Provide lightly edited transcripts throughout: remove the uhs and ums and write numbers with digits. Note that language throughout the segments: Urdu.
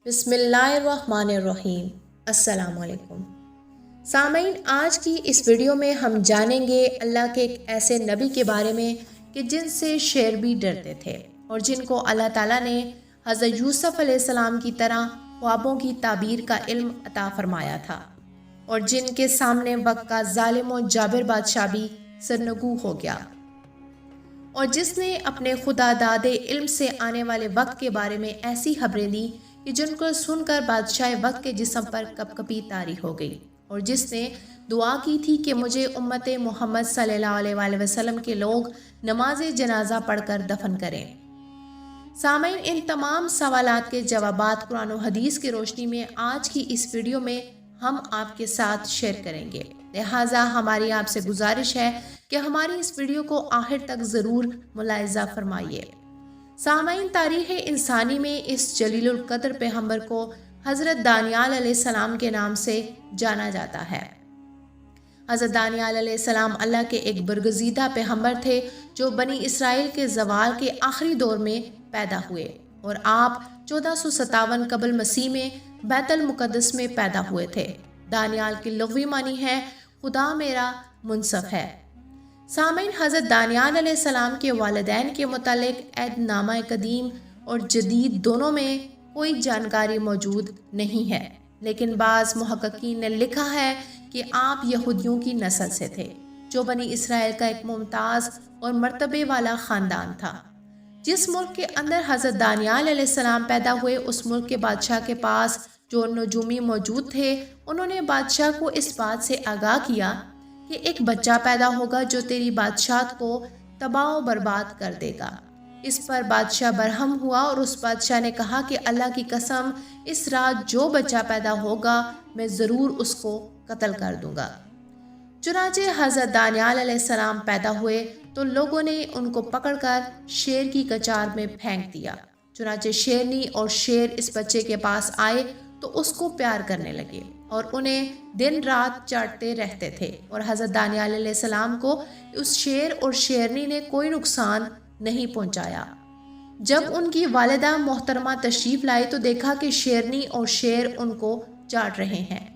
بسم اللہ الرحمن الرحیم۔ السلام علیکم سامعین، آج کی اس ویڈیو میں ہم جانیں گے اللہ کے ایک ایسے نبی کے بارے میں کہ جن سے شیر بھی ڈرتے تھے اور جن کو اللہ تعالیٰ نے حضرت یوسف علیہ السلام کی طرح خوابوں کی تعبیر کا علم عطا فرمایا تھا، اور جن کے سامنے وقت کا ظالم و جابر بادشاہ بھی سرنگوں ہو گیا، اور جس نے اپنے خدا داد علم سے آنے والے وقت کے بارے میں ایسی خبریں دی کہ جن کو سن کر بادشاہ وقت کے جسم پر کپ کپی طاری ہو گئی، اور جس نے دعا کی تھی کہ مجھے امت محمد صلی اللہ علیہ وآلہ وسلم کے لوگ نماز جنازہ پڑھ کر دفن کریں۔ سامعین، ان تمام سوالات کے جوابات قرآن و حدیث کی روشنی میں آج کی اس ویڈیو میں ہم آپ کے ساتھ شیئر کریں گے، لہٰذا ہماری آپ سے گزارش ہے کہ ہماری اس ویڈیو کو آخر تک ضرور ملاحظہ فرمائیے۔ سامعین، تاریخ انسانی میں اس جلیل القدر پیغمبر کو حضرت دانیال علیہ السلام کے نام سے جانا جاتا ہے۔ حضرت دانیال علیہ السلام اللہ کے ایک برگزیدہ پیغمبر تھے جو بنی اسرائیل کے زوال کے آخری دور میں پیدا ہوئے، اور آپ 1457 قبل مسیح میں بیت المقدس میں پیدا ہوئے تھے۔ دانیال کی لغوی معنی ہے خدا میرا منصف ہے۔ سامعین، حضرت دانیال علیہ السلام کے والدین کے متعلق عہد نامہ قدیم اور جدید دونوں میں کوئی جانکاری موجود نہیں ہے، لیکن بعض محققین نے لکھا ہے کہ آپ یہودیوں کی نسل سے تھے، جو بنی اسرائیل کا ایک ممتاز اور مرتبے والا خاندان تھا۔ جس ملک کے اندر حضرت دانیال علیہ السلام پیدا ہوئے، اس ملک کے بادشاہ کے پاس جو نجومی موجود تھے، انہوں نے بادشاہ کو اس بات سے آگاہ کیا کہ ایک بچہ پیدا ہوگا جو تیری بادشاہت کو تباہ و برباد کر دے گا۔ اس پر بادشاہ برہم ہوا اور اس بادشاہ نے کہا کہ اللہ کی قسم، اس رات جو بچہ پیدا ہوگا میں ضرور اس کو قتل کر دوں گا۔ چنانچہ حضرت دانیال علیہ السلام پیدا ہوئے تو لوگوں نے ان کو پکڑ کر شیر کی کچار میں پھینک دیا۔ چنانچہ شیرنی اور شیر اس بچے کے پاس آئے تو اس کو پیار کرنے لگے اور انہیں دن رات چاٹتے رہتے تھے، اور حضرت دانیال علیہ السلام کو اس شیر اور شیرنی نے کوئی نقصان نہیں پہنچایا۔ جب ان کی والدہ محترمہ تشریف لائی تو دیکھا کہ شیرنی اور شیر ان کو چاٹ رہے ہیں۔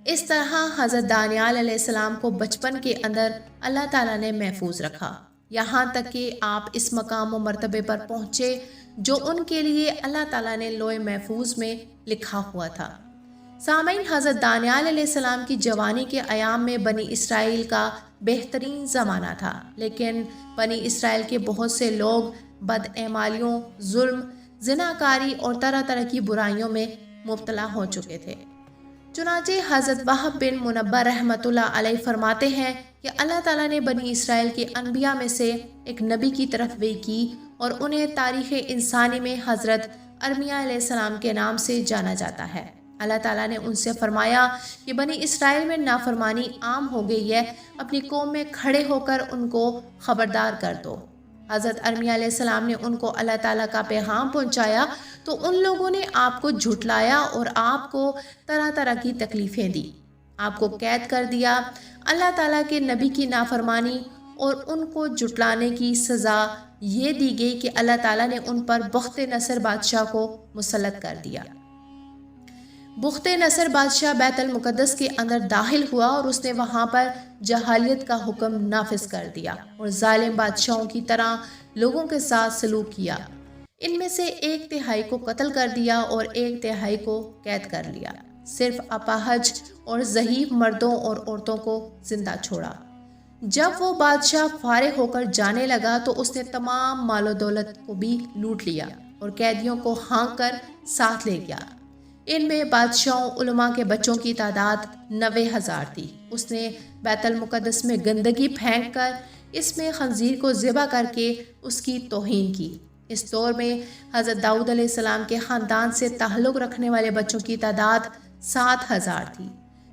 اس طرح حضرت دانیال علیہ السلام کو بچپن کے اندر اللہ تعالیٰ نے محفوظ رکھا، یہاں تک کہ آپ اس مقام و مرتبے پر پہنچے جو ان کے لیے اللہ تعالیٰ نے لوح محفوظ میں لکھا ہوا تھا۔ سامعین، حضرت دانیال علیہ السلام کی جوانی کے ایام میں بنی اسرائیل کا بہترین زمانہ تھا، لیکن بنی اسرائیل کے بہت سے لوگ بدعمالیوں، ظلم، زناکاری اور طرح طرح کی برائیوں میں مبتلا ہو چکے تھے۔ چنانچہ حضرت وہب بن منبہ رحمۃ اللہ علیہ فرماتے ہیں کہ اللہ تعالیٰ نے بنی اسرائیل کے انبیاء میں سے ایک نبی کی طرف وحی کی اور انہیں تاریخ انسانی میں حضرت ارمیہ علیہ السلام کے نام سے جانا جاتا ہے۔ اللہ تعالیٰ نے ان سے فرمایا کہ بنی اسرائیل میں نافرمانی عام ہو گئی ہے، اپنی قوم میں کھڑے ہو کر ان کو خبردار کر دو۔ حضرت ارمیہ علیہ السلام نے ان کو اللہ تعالیٰ کا پیغام پہنچایا تو ان لوگوں نے آپ کو جھٹلایا اور آپ کو طرح طرح کی تکلیفیں دی، آپ کو قید کر دیا۔ اللہ تعالیٰ کے نبی کی نافرمانی اور ان کو جھٹلانے کی سزا یہ دی گئی کہ اللہ تعالیٰ نے ان پر بخت نصر بادشاہ کو مسلط کر دیا۔ بخت نصر بادشاہ بیت المقدس کے اندر داخل ہوا اور اس نے وہاں پر جہالیت کا حکم نافذ کر دیا اور ظالم بادشاہوں کی طرح لوگوں کے ساتھ سلوک کیا۔ ان میں سے 1/3 کو قتل کر دیا اور 1/3 کو قید کر لیا۔ صرف اپاہج اور ضعیف مردوں اور عورتوں کو زندہ چھوڑا۔ جب وہ بادشاہ فارغ ہو کر جانے لگا تو اس نے تمام مال و دولت کو بھی لوٹ لیا اور قیدیوں کو ہانک کر ساتھ لے گیا۔ ان میں بادشاہوں علماء کے بچوں کی تعداد 90,000 تھی۔ اس نے بیت المقدس میں گندگی پھینک کر اس میں خنزیر کو ذبح کر کے اس کی توہین کی۔ اس دور میں حضرت داؤد علیہ السلام کے خاندان سے تعلق رکھنے والے بچوں کی تعداد 7,000 تھی،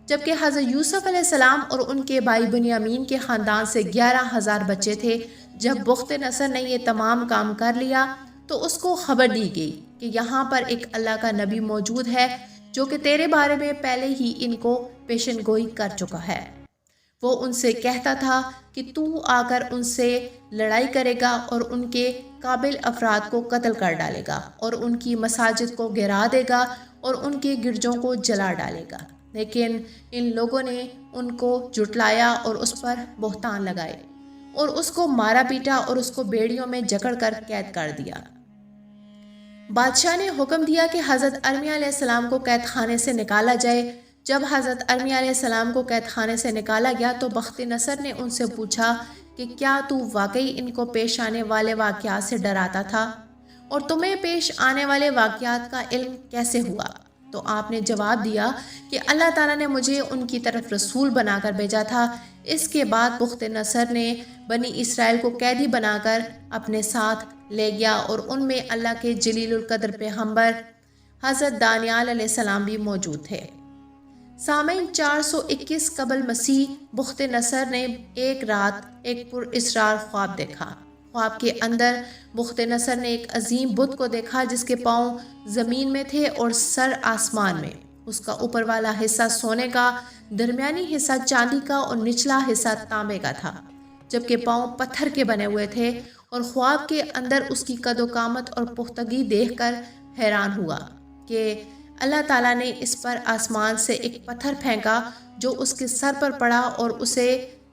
جبکہ حضرت یوسف علیہ السلام اور ان کے بھائی بنیامین کے خاندان سے 11,000 بچے تھے۔ جب بخت نصر نے یہ تمام کام کر لیا تو اس کو خبر دی گئی کہ یہاں پر ایک اللہ کا نبی موجود ہے جو کہ تیرے بارے میں پہلے ہی ان کو پیشن گوئی کر چکا ہے۔ وہ ان سے کہتا تھا کہ تو آ کر ان سے لڑائی کرے گا اور ان کے قابل افراد کو قتل کر ڈالے گا اور ان کی مساجد کو گرا دے گا اور ان کے گرجوں کو جلا ڈالے گا۔ لیکن ان لوگوں نے ان کو جھٹلایا اور اس پر بہتان لگائے اور اس کو مارا پیٹا اور اس کو بیڑیوں میں جکڑ کر قید کر دیا۔ بادشاہ نے حکم دیا کہ حضرت ارمیہ علیہ السلام کو قید خانے سے نکالا جائے۔ جب حضرت ارمیہ علیہ السلام کو قید خانے سے نکالا گیا تو بخت نصر نے ان سے پوچھا کہ کیا تو واقعی ان کو پیش آنے والے واقعات سے ڈراتا تھا اور تمہیں پیش آنے والے واقعات کا علم کیسے ہوا؟ تو آپ نے جواب دیا کہ اللہ تعالیٰ نے مجھے ان کی طرف رسول بنا کر بھیجا تھا۔ اس کے بعد بخت نصر نے بنی اسرائیل کو قیدی بنا کر اپنے ساتھ لے گیا اور ان میں اللہ کے جلیل القدر پیغمبر حضرت دانیال علیہ السلام بھی موجود تھے۔ سامعین، 421 قبل مسیح بخت نصر نے ایک رات ایک پر اسرار خواب دیکھا۔ خواب کے اندر بخت نصر نے ایک عظیم بت کو دیکھا جس کے پاؤں زمین میں تھے اور سر آسمان میں۔ اس کا اوپر والا حصہ سونے کا، درمیانی حصہ چاندی کا اور نچلا حصہ تانبے کا تھا، جبکہ پاؤں پتھر کے بنے ہوئے تھے۔ اور خواب کے اندر اس کی قد و قامت اور پختگی دیکھ کر حیران ہوا کہ اللہ تعالیٰ نے اس پر آسمان سے ایک پتھر پھینکا جو اس کے سر پر پڑا اور اسے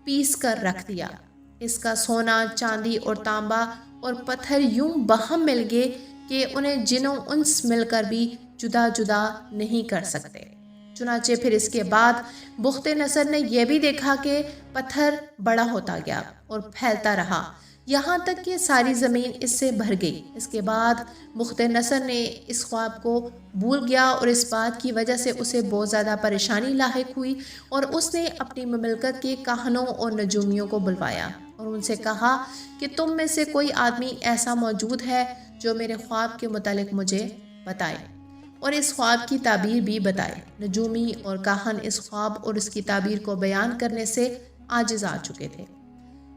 پیس کر رکھ دیا۔ اس کا سونا، چاندی اور تانبا اور پتھر یوں باہم مل گئے کہ انہیں جن و انس مل کر بھی جدا جدا نہیں کر سکتے۔ چنانچہ پھر اس کے بعد بخت نصر نے یہ بھی دیکھا کہ پتھر بڑا ہوتا گیا اور پھیلتا رہا یہاں تک کہ ساری زمین اس سے بھر گئی۔ اس کے بعد بخت نصر نے اس خواب کو بھول گیا اور اس بات کی وجہ سے اسے بہت زیادہ پریشانی لاحق ہوئی اور اس نے اپنی مملکت کے کاہنوں اور نجومیوں کو بلوایا اور ان سے کہا کہ تم میں سے کوئی آدمی ایسا موجود ہے جو میرے خواب کے متعلق مجھے بتائے اور اس خواب کی تعبیر بھی بتائے۔ نجومی اور کاہن اس خواب اور اس کی تعبیر کو بیان کرنے سے عاجز آ چکے تھے۔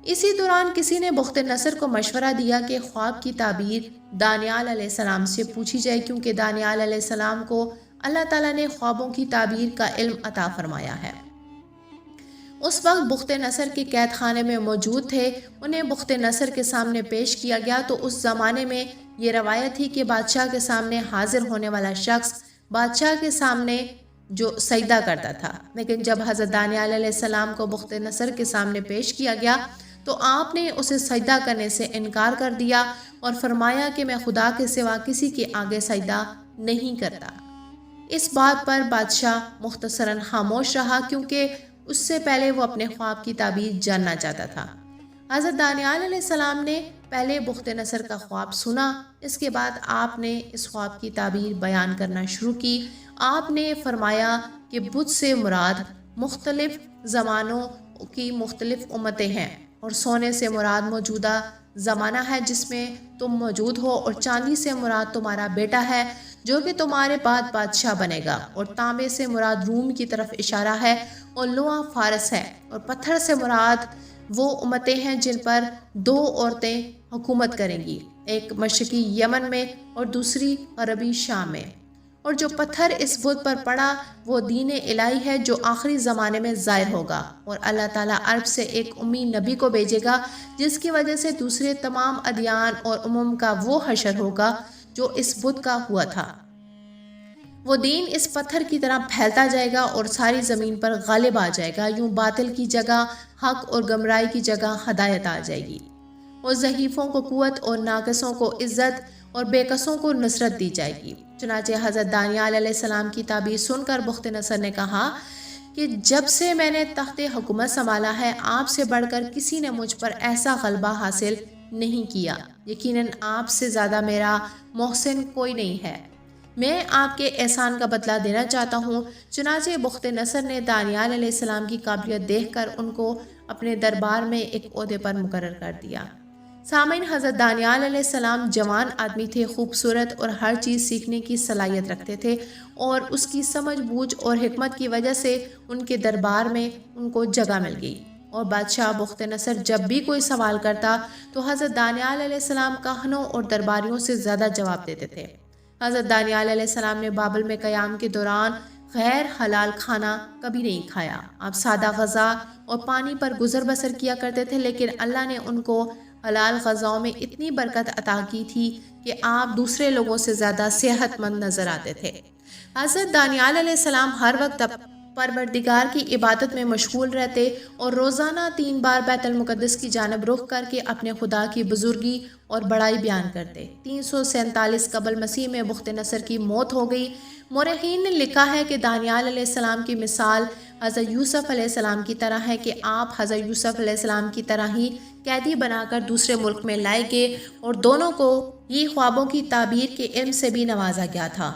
اسی دوران کسی نے بخت نصر کو مشورہ دیا کہ خواب کی تعبیر دانیال علیہ السلام سے پوچھی جائے، کیونکہ دانیال علیہ السلام کو اللہ تعالیٰ نے خوابوں کی تعبیر کا علم عطا فرمایا ہے۔ اس وقت بخت نصر کے قید خانے میں موجود تھے۔ انہیں بخت نصر کے سامنے پیش کیا گیا تو اس زمانے میں یہ روایت تھی کہ بادشاہ کے سامنے حاضر ہونے والا شخص بادشاہ کے سامنے جو سجدہ کرتا تھا، لیکن جب حضرت دانیال علیہ السلام کو بخت نصر کے سامنے پیش کیا گیا تو آپ نے اسے سجدہ کرنے سے انکار کر دیا اور فرمایا کہ میں خدا کے سوا کسی کے آگے سجدہ نہیں کرتا۔ اس بات پر بادشاہ مختصراً خاموش رہا کیونکہ اس سے پہلے وہ اپنے خواب کی تعبیر جاننا چاہتا تھا۔ حضرت دانیال علیہ السلام نے پہلے بخت نصر کا خواب سنا، اس کے بعد آپ نے اس خواب کی تعبیر بیان کرنا شروع کی۔ آپ نے فرمایا کہ بت سے مراد مختلف زمانوں کی مختلف امتیں ہیں اور سونے سے مراد موجودہ زمانہ ہے جس میں تم موجود ہو، اور چاندی سے مراد تمہارا بیٹا ہے جو کہ تمہارے بعد بادشاہ بنے گا، اور تانبے سے مراد روم کی طرف اشارہ ہے اور لوح فارس ہے، اور پتھر سے مراد وہ امتیں ہیں جن پر دو عورتیں حکومت کریں گی، ایک مشرقی یمن میں اور دوسری عربی شام میں، اور جو پتھر اس بت پر پڑا وہ دین الہی ہے جو آخری زمانے میں ظاہر ہوگا، اور اللہ تعالیٰ عرب سے ایک امی نبی کو بھیجے گا جس کی وجہ سے دوسرے تمام ادیان اور امم کا وہ حشر ہوگا جو اس بت کا ہوا تھا۔ وہ دین اس پتھر کی طرح پھیلتا جائے گا اور ساری زمین پر غالب آ جائے گا، یوں باطل کی جگہ حق اور گمراہی کی جگہ ہدایت آ جائے گی، اور ضعیفوں کو قوت اور ناقصوں کو عزت اور بے کسوں کو نصرت دی جائے گی۔ چنانچہ حضرت دانیال علیہ السلام کی تعبیر سن کر بخت نصر نے کہا کہ جب سے میں نے تخت حکومت سنبھالا ہے آپ سے بڑھ کر کسی نے مجھ پر ایسا غلبہ حاصل نہیں کیا، یقیناً آپ سے زیادہ میرا محسن کوئی نہیں ہے، میں آپ کے احسان کا بدلہ دینا چاہتا ہوں۔ چنانچہ بخت نصر نے دانیال علیہ السلام کی قابلیت دیکھ کر ان کو اپنے دربار میں ایک عہدے پر مقرر کر دیا۔ سامعین، حضرت دانیال علیہ السلام جوان آدمی تھے، خوبصورت اور ہر چیز سیکھنے کی صلاحیت رکھتے تھے، اور اس کی سمجھ بوجھ اور حکمت کی وجہ سے ان کے دربار میں ان کو جگہ مل گئی، اور بادشاہ بخت نصر جب بھی کوئی سوال کرتا تو حضرت دانیال علیہ السلام کاہنوں اور درباریوں سے زیادہ جواب دیتے تھے۔ حضرت دانیال علیہ السلام نے بابل میں قیام کے دوران غیر حلال کھانا کبھی نہیں کھایا۔ آپ سادہ غذا اور پانی پر گزر بسر کیا کرتے تھے، لیکن اللہ نے ان کو حلال غذاؤں میں اتنی برکت عطا کی تھی کہ آپ دوسرے لوگوں سے زیادہ صحت مند نظر آتے تھے۔ حضرت دانیال علیہ السلام ہر وقت پروردگار کی عبادت میں مشغول رہتے اور روزانہ 3 بار بیت المقدس کی جانب رخ کر کے اپنے خدا کی بزرگی اور بڑائی بیان کرتے۔ 347 قبل مسیح میں بخت نصر کی موت ہو گئی۔ مورخین نے لکھا ہے کہ دانیال علیہ السلام کی مثال حضرت یوسف علیہ السلام کی طرح ہے کہ آپ حضرت یوسف علیہ السلام کی طرح ہی قیدی بنا کر دوسرے ملک میں لائے گئے اور دونوں کو یہ خوابوں کی تعبیر کے علم سے بھی نوازا گیا تھا۔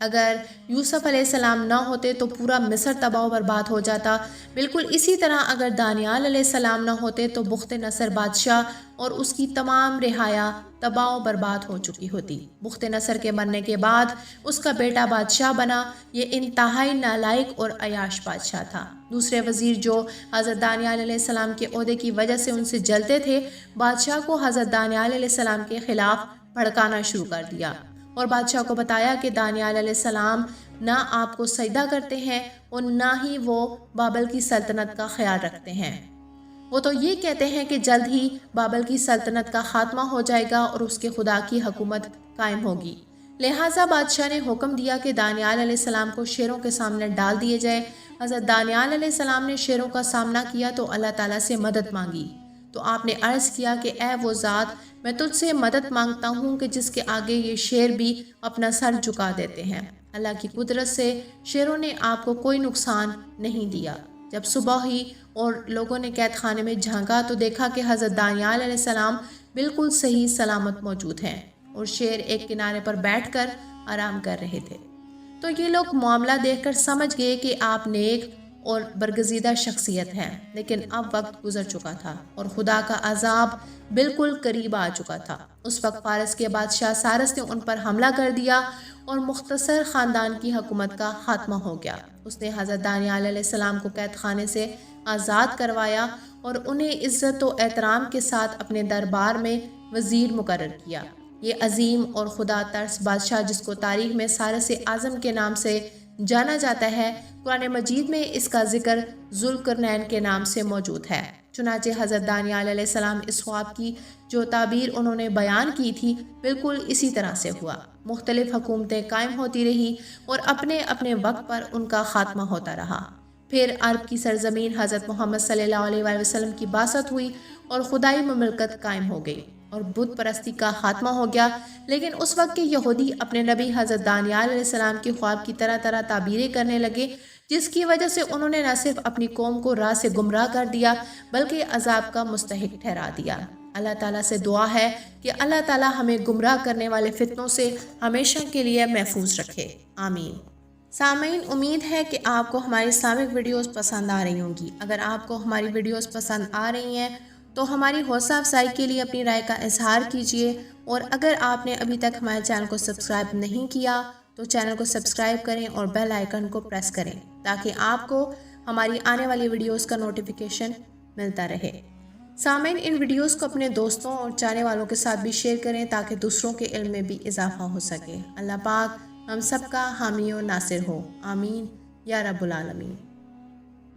اگر یوسف علیہ السلام نہ ہوتے تو پورا مصر تباہ و برباد ہو جاتا۔ بالکل اسی طرح اگر دانیال علیہ السلام نہ ہوتے تو بخت نصر بادشاہ اور اس کی تمام رعایا تباہ و برباد ہو چکی ہوتی۔ بخت نصر کے مرنے کے بعد اس کا بیٹا بادشاہ بنا۔ یہ انتہائی نالائق اور عیاش بادشاہ تھا۔ دوسرے وزیر جو حضرت دانیال علیہ السلام کے عہدے کی وجہ سے ان سے جلتے تھے، بادشاہ کو حضرت دانیال علیہ السلام کے خلاف بھڑکانا شروع کر دیا اور بادشاہ کو بتایا کہ دانیال علیہ السلام نہ آپ کو سجدہ کرتے ہیں اور نہ ہی وہ بابل کی سلطنت کا خیال رکھتے ہیں۔ وہ تو یہ کہتے ہیں کہ جلد ہی بابل کی سلطنت کا خاتمہ ہو جائے گا اور اس کے خدا کی حکومت قائم ہوگی۔ لہٰذا بادشاہ نے حکم دیا کہ دانیال علیہ السلام کو شیروں کے سامنے ڈال دیے جائے۔ حضرت دانیال علیہ السلام نے شیروں کا سامنا کیا تو اللہ تعالیٰ سے مدد مانگی، تو آپ نے عرض کیا کہ اے وہ ذات، میں تجھ سے مدد مانگتا ہوں کہ جس کے آگے یہ شیر بھی اپنا سر جھکا دیتے ہیں۔ اللہ کی قدرت سے شیروں نے آپ کو کوئی نقصان نہیں دیا۔ جب صبح ہوئی اور لوگوں نے قید خانے میں جھانکا تو دیکھا کہ حضرت دانیال علیہ السلام بالکل صحیح سلامت موجود ہیں اور شیر ایک کنارے پر بیٹھ کر آرام کر رہے تھے۔ تو یہ لوگ معاملہ دیکھ کر سمجھ گئے کہ آپ نیک اور برگزیدہ شخصیت ہیں، لیکن اب وقت گزر چکا تھا اور خدا کا عذاب بالکل قریب آ چکا تھا۔ اس وقت فارس کے بادشاہ سائرس نے ان پر حملہ کر دیا اور مختصر خاندان کی حکومت کا خاتمہ ہو گیا۔ اس نے حضرت دانیال علیہ السلام کو قید خانے سے آزاد کروایا اور انہیں عزت و احترام کے ساتھ اپنے دربار میں وزیر مقرر کیا۔ یہ عظیم اور خدا ترس بادشاہ، جس کو تاریخ میں سائرس اعظم کے نام سے جانا جاتا ہے، قرآن مجید میں اس کا ذکر ذوالقرنین کے نام سے موجود ہے۔ چنانچہ حضرت دانیال علیہ السلام اس خواب کی جو تعبیر انہوں نے بیان کی تھی بالکل اسی طرح سے ہوا۔ مختلف حکومتیں قائم ہوتی رہی اور اپنے اپنے وقت پر ان کا خاتمہ ہوتا رہا۔ پھر عرب کی سرزمین حضرت محمد صلی اللہ علیہ وآلہ وسلم کی بعثت ہوئی اور خدائی مملکت قائم ہو گئی اور بت پرستی کا خاتمہ ہو گیا۔ لیکن اس وقت کے یہودی اپنے نبی حضرت دانیال علیہ السلام کے خواب کی طرح طرح تعبیریں کرنے لگے، جس کی وجہ سے انہوں نے نہ صرف اپنی قوم کو راہ سے گمراہ کر دیا بلکہ عذاب کا مستحق ٹھہرا دیا۔ اللہ تعالیٰ سے دعا ہے کہ اللہ تعالیٰ ہمیں گمراہ کرنے والے فتنوں سے ہمیشہ کے لیے محفوظ رکھے، آمین۔ سامعین، امید ہے کہ آپ کو ہماری اسلامک ویڈیوز پسند آ رہی ہوں گی۔ اگر آپ کو ہماری ویڈیوز پسند آ رہی ہیں تو ہماری حوصلہ افزائی کے لیے اپنی رائے کا اظہار کیجیے، اور اگر آپ نے ابھی تک ہمارے چینل کو سبسکرائب نہیں کیا تو چینل کو سبسکرائب کریں اور بیل آئیکن کو پریس کریں تاکہ آپ کو ہماری آنے والی ویڈیوز کا نوٹیفیکیشن ملتا رہے۔ سامعین، ان ویڈیوز کو اپنے دوستوں اور چاہنے والوں کے ساتھ بھی شیئر کریں تاکہ دوسروں کے علم میں بھی اضافہ ہو سکے۔ اللہ پاک ہم سب کا حامی و ناصر ہو، آمین یا رب العالمین۔